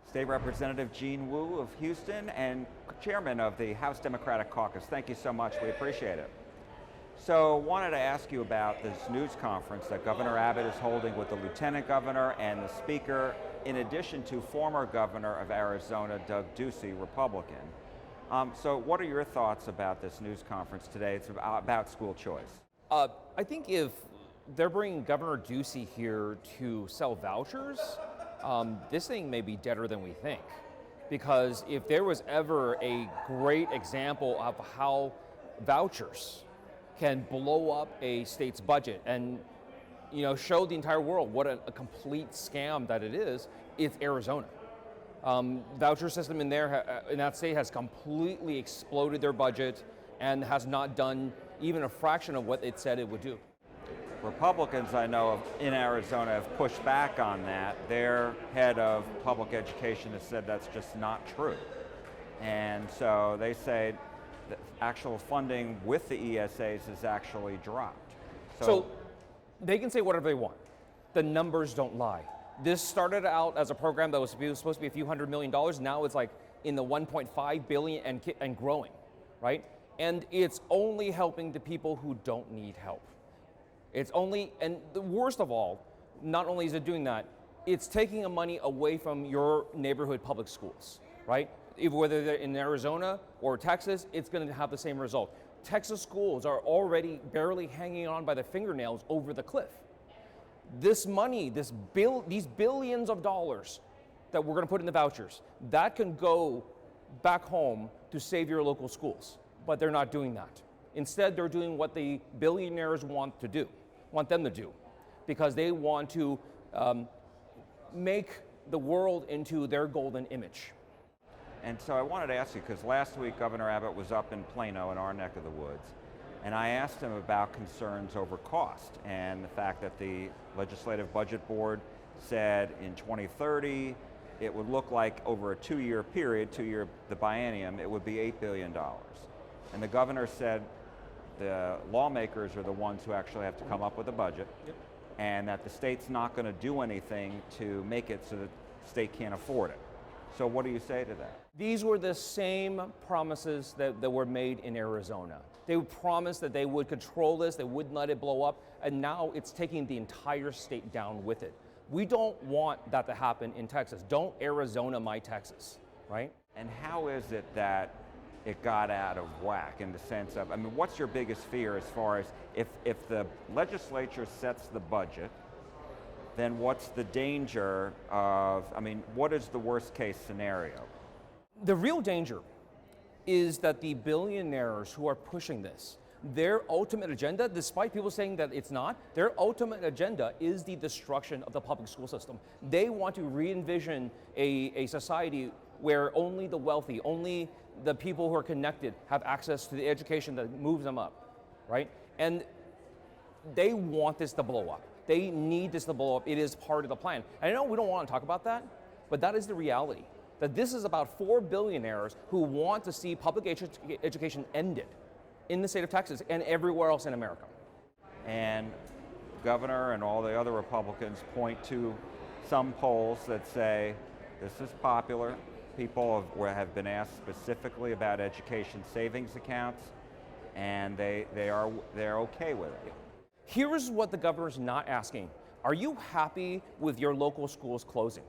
State Representative Gene Wu of Houston and Chairman of the House Democratic Caucus. Thank you so much, we appreciate it. So wanted to ask you about this news conference that Governor Abbott is holding with the Lieutenant Governor and the Speaker, in addition to former Governor of Arizona, Doug Ducey, Republican. So what are your thoughts about this news conference today? It's about school choice. I think if they're bringing Governor Ducey here to sell vouchers, this thing may be deader than we think. Because if there was ever a great example of how vouchers can blow up a state's budget and show the entire world what a complete scam that it is, it's Arizona. Voucher system in that state has completely exploded their budget and has not done even a fraction of what it said it would do. Republicans I know of in Arizona have pushed back on that. Their head of public education has said that's just not true. And so they say that actual funding with the ESAs has actually dropped. So they can say whatever they want. The numbers don't lie. This started out as a program that was supposed to be a few $100 million. Now it's like in the 1.5 billion and growing, right? And it's only helping the people who don't need help. And the worst of all, not only is it doing that, it's taking the money away from your neighborhood public schools, right? Whether they're in Arizona or Texas, it's going to have the same result. Texas schools are already barely hanging on by the fingernails over the cliff. This money, these billions of dollars that we're going to put in the vouchers, that can go back home to save your local schools. But they're not doing that. Instead, they're doing what the billionaires want them to do, because they want to make the world into their golden image. And so I wanted to ask you, because last week Governor Abbott was up in Plano in our neck of the woods, and I asked him about concerns over cost and the fact that the Legislative Budget Board said in 2030 it would look like over a two-year period, the biennium, it would be $8 billion. And the governor said the lawmakers are the ones who actually have to come up with a budget, and that the state's not going to do anything to make it so that the state can't afford it. So what do you say to that? These were the same promises that were made in Arizona. They promised that they would control this, they wouldn't let it blow up, and now it's taking the entire state down with it. We don't want that to happen in Texas. Don't Arizona my Texas, right? And how is it that it got out of whack in the sense of, what's your biggest fear as far as if the legislature sets the budget, then what's the danger of, what is the worst case scenario? The real danger is that the billionaires who are pushing this, their ultimate agenda, despite people saying that it's not, their ultimate agenda is the destruction of the public school system. They want to re-envision a society where only the wealthy, only the people who are connected have access to the education that moves them up, right? And they want this to blow up. They need this to blow up. It is part of the plan. And I know we don't want to talk about that, but that is the reality. That this is about 4 billionaires who want to see public education ended in the state of Texas and everywhere else in America. And Governor and all the other Republicans point to some polls that say this is popular. People have been asked specifically about education savings accounts, and they're okay with it. Here's what the governor's not asking. Are you happy with your local schools closing?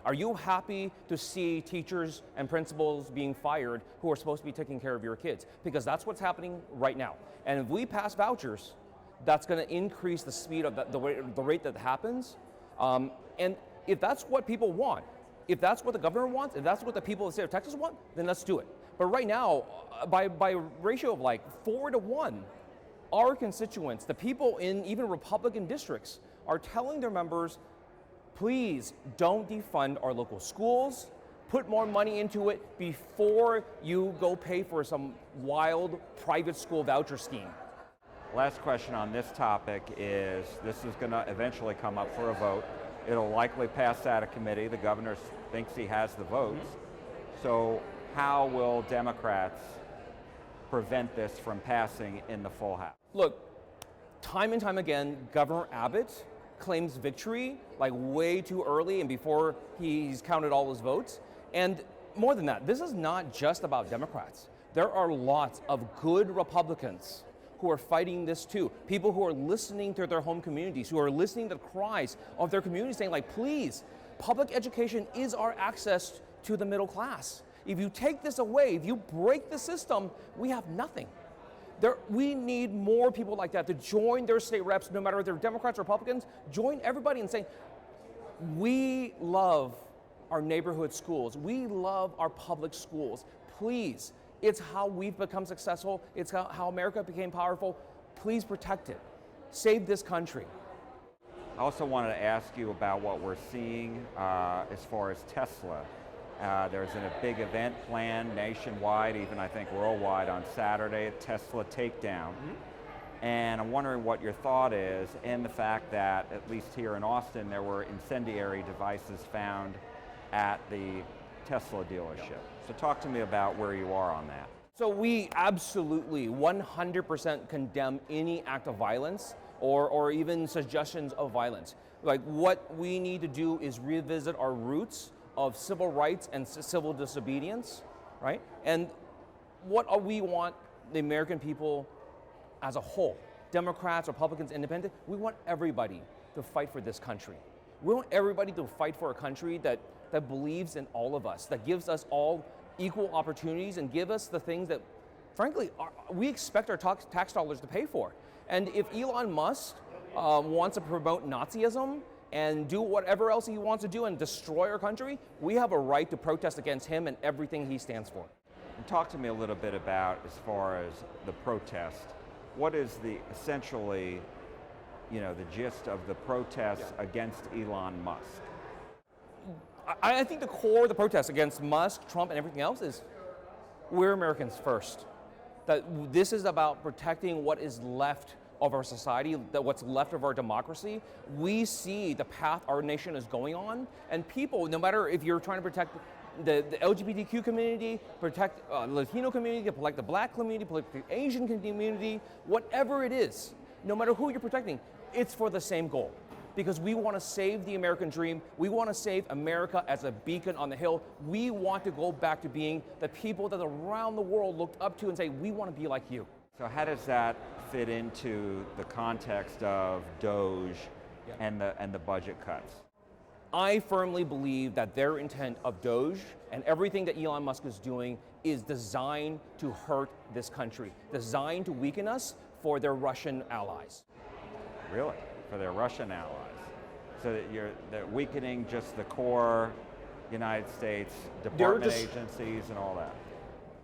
Are you happy to see teachers and principals being fired who are supposed to be taking care of your kids? Because that's what's happening right now. And if we pass vouchers, that's going to increase the speed of the rate that happens. And if that's what people want, if that's what the governor wants, if that's what the people of the state of Texas want, then let's do it. But right now, by a ratio of like 4-to-1, our constituents, the people in even Republican districts, are telling their members, please don't defund our local schools, put more money into it before you go pay for some wild private school voucher scheme. Last question on this topic is, this is going to eventually come up for a vote. It'll likely pass out of committee. The governor thinks he has the votes. So how will Democrats prevent this from passing in the full House? Look, time and time again, Governor Abbott claims victory like way too early and before he's counted all his votes. And more than that, this is not just about Democrats. There are lots of good Republicans who are fighting this too. People who are listening to their home communities, who are listening to the cries of their communities saying like, please, public education is our access to the middle class. If you take this away, if you break the system, we have nothing. We need more people like that to join their state reps, no matter if they're Democrats or Republicans, join everybody and say, we love our neighborhood schools. We love our public schools. Please, it's how we've become successful. It's how America became powerful. Please protect it. Save this country. I also wanted to ask you about what we're seeing as far as Tesla. There's a big event planned nationwide, even I think worldwide, on Saturday, a Tesla takedown. Mm-hmm. And I'm wondering what your thought is in the fact that, at least here in Austin, there were incendiary devices found at the Tesla dealership. So talk to me about where you are on that. So we absolutely 100% condemn any act of violence or even suggestions of violence. Like, what we need to do is revisit our roots of civil rights and civil disobedience, right? And what we want the American people as a whole, Democrats, Republicans, Independents, we want everybody to fight for this country. We want everybody to fight for a country that believes in all of us, that gives us all equal opportunities and give us the things that, frankly, we expect our tax dollars to pay for. And if Elon Musk wants to promote Nazism and do whatever else he wants to do and destroy our country, we have a right to protest against him and everything he stands for. And talk to me a little bit about, as far as the protest, what is essentially, the gist of the protest against Elon Musk? I think the core of the protest against Musk, Trump, and everything else is we're Americans first. That this is about protecting what is left of our society, that what's left of our democracy. We see the path our nation is going on, and people, no matter if you're trying to protect the LGBTQ community, protect the Latino community, protect the Black community, protect the Asian community, whatever it is, no matter who you're protecting, it's for the same goal. Because we want to save the American dream. We want to save America as a beacon on the hill. We want to go back to being the people that around the world looked up to and say, we want to be like you. So how does that fit into the context of DOGE and the budget cuts? I firmly believe that their intent of DOGE and everything that Elon Musk is doing is designed to hurt this country, designed to weaken us for their Russian allies. Really? For their Russian allies? So that they're weakening just the core United States department agencies and all that?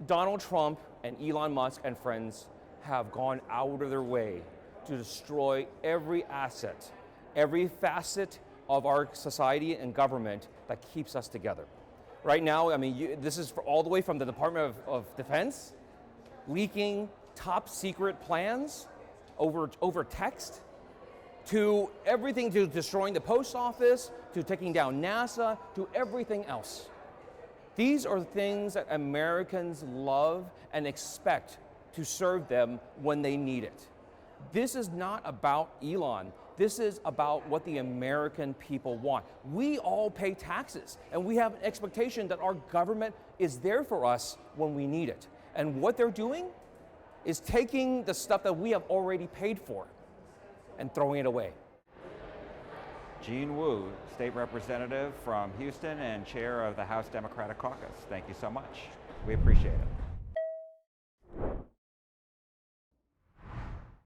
Donald Trump and Elon Musk and friends have gone out of their way to destroy every asset, every facet of our society and government that keeps us together. Right now, this is all the way from the Department of Defense, leaking top secret plans over text, to everything, to destroying the post office, to taking down NASA, to everything else. These are things that Americans love and expect to serve them when they need it. This is not about Elon. This is about what the American people want. We all pay taxes, and we have an expectation that our government is there for us when we need it. And what they're doing is taking the stuff that we have already paid for and throwing it away. Gene Wu, State Representative from Houston and Chair of the House Democratic Caucus. Thank you so much. We appreciate it.